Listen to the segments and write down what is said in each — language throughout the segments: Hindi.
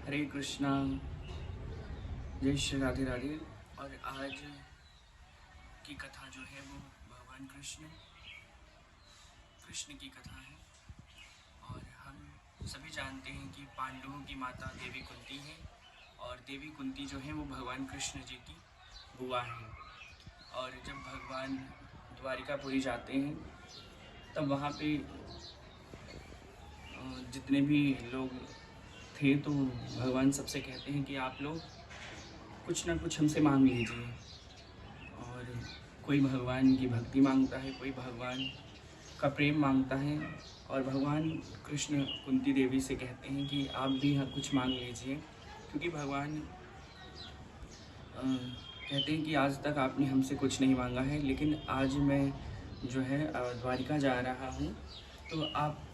हरे कृष्णा, जय श्री राधे राधे। और आज की कथा जो है वो भगवान कृष्ण की कथा है। और हम सभी जानते हैं कि पांडवों की माता देवी कुंती है और देवी कुंती जो है वो भगवान कृष्ण जी की बुआ है। और जब भगवान द्वारिकापुरी जाते हैं तब वहाँ पे जितने भी लोग थे तो भगवान सबसे कहते हैं कि आप लोग कुछ ना कुछ हमसे मांग लीजिए। और कोई भगवान की भक्ति मांगता है, कोई भगवान का प्रेम मांगता है। और भगवान कृष्ण कुंती देवी से कहते हैं कि आप भी कुछ मांग लीजिए, क्योंकि भगवान कहते हैं कि आज तक आपने हमसे कुछ नहीं मांगा है, लेकिन आज मैं जो है द्वारिका जा रहा हूँ तो आप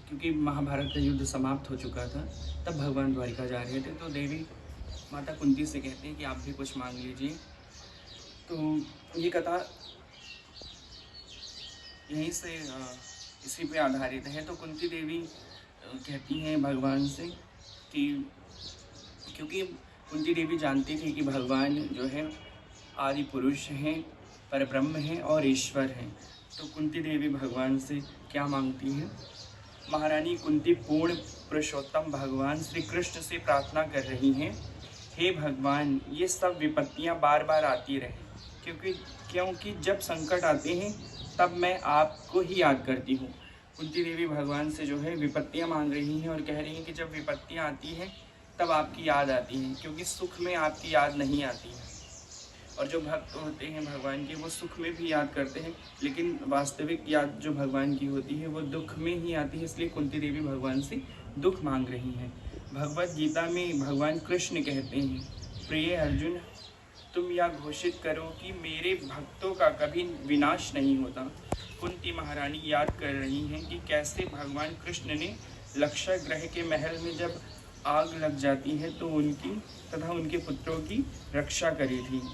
क्योंकि महाभारत का युद्ध समाप्त हो चुका था तब भगवान द्वारिका जा रहे थे, तो देवी माता कुंती से कहते हैं कि आप भी कुछ मांग लीजिए। तो ये कथा यहीं से इसी पे आधारित है। तो कुंती देवी कहती हैं भगवान से कि क्योंकि कुंती देवी जानती थी कि भगवान जो है आदि पुरुष हैं, परब्रह्म हैं और ईश्वर हैं। तो कुंती देवी भगवान से क्या मांगती हैं? महारानी कुंती पूर्ण पुरुषोत्तम भगवान श्री कृष्ण से प्रार्थना कर रही हैं, हे भगवान, ये सब विपत्तियां बार बार आती रहें, क्योंकि जब संकट आते हैं तब मैं आपको ही याद करती हूँ। कुंती देवी भगवान से जो है विपत्तियां मांग रही हैं और कह रही हैं कि जब विपत्तियां आती हैं तब आपकी याद आती है, क्योंकि सुख में आपकी याद नहीं आती है। और जो भक्त होते हैं भगवान के वो सुख में भी याद करते हैं, लेकिन वास्तविक याद जो भगवान की होती है वो दुख में ही आती है। इसलिए कुंती देवी भगवान से दुख मांग रही हैं। भगवत गीता में भगवान कृष्ण कहते हैं, प्रिय अर्जुन, तुम यह घोषित करो कि मेरे भक्तों का कभी विनाश नहीं होता। कुंती महारानी याद कर रही हैं कि कैसे भगवान कृष्ण ने लक्षय ग्रह के महल में जब आग लग जाती है तो उनकी तथा उनके पुत्रों की रक्षा करी थी।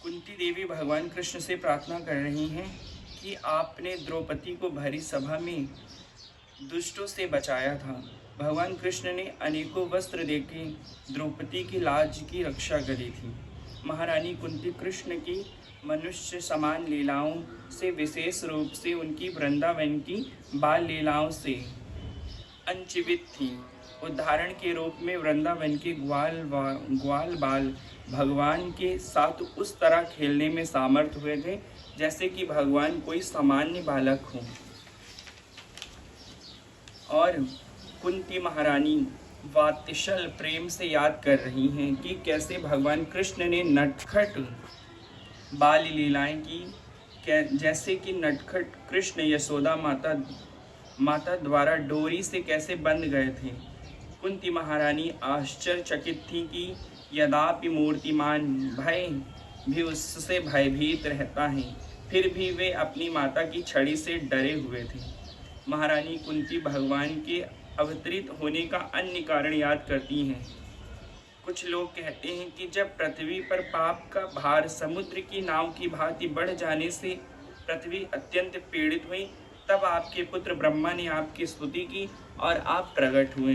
कुंती देवी भगवान कृष्ण से प्रार्थना कर रही हैं कि आपने द्रौपदी को भरी सभा में दुष्टों से बचाया था। भगवान कृष्ण ने अनेकों वस्त्र देके द्रौपदी की लाज की रक्षा करी थी। महारानी कुंती कृष्ण की मनुष्य समान लीलाओं से, विशेष रूप से उनकी वृंदावन की बाल लीलाओं से अनचिवित थी। उदाहरण के रूप में वृंदावन के ग्वाल बाल भगवान के साथ उस तरह खेलने में सामर्थ हुए थे जैसे कि भगवान कोई सामान्य बालक हो। और कुंती महारानी वात्सल प्रेम से याद कर रही हैं कि कैसे भगवान कृष्ण ने नटखट बाल लीलाएं की, जैसे कि नटखट कृष्ण यशोदा माता द्वारा डोरी से कैसे बंध गए थे। कुंती महारानी आश्चर्यचकित थी कि यद्यपि मूर्तिमान भय भी उससे भयभीत रहता है, फिर भी वे अपनी माता की छड़ी से डरे हुए थे। महारानी कुंती भगवान के अवतरित होने का अन्य कारण याद करती हैं। कुछ लोग कहते हैं कि जब पृथ्वी पर पाप का भार समुद्र की नाव की भांति बढ़ जाने से पृथ्वी अत्यंत पीड़ित हुई, तब आपके पुत्र ब्रह्मा ने आपकी स्तुति की और आप प्रकट हुए।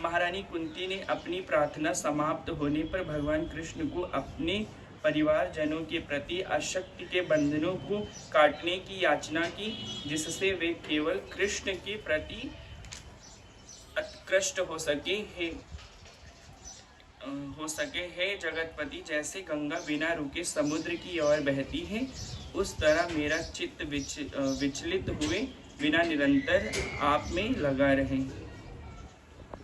महारानी कुंती ने अपनी प्रार्थना समाप्त होने पर भगवान कृष्ण को अपने परिवारजनों के प्रति आसक्ति के बंधनों को काटने की याचना की, जिससे वे केवल कृष्ण के प्रति उत्कृष्ट हो सके। हे जगतपति, जैसे गंगा बिना रुके समुद्र की ओर बहती है, उस तरह मेरा चित्त विचलित हुए बिना निरंतर आप में लगा रहे।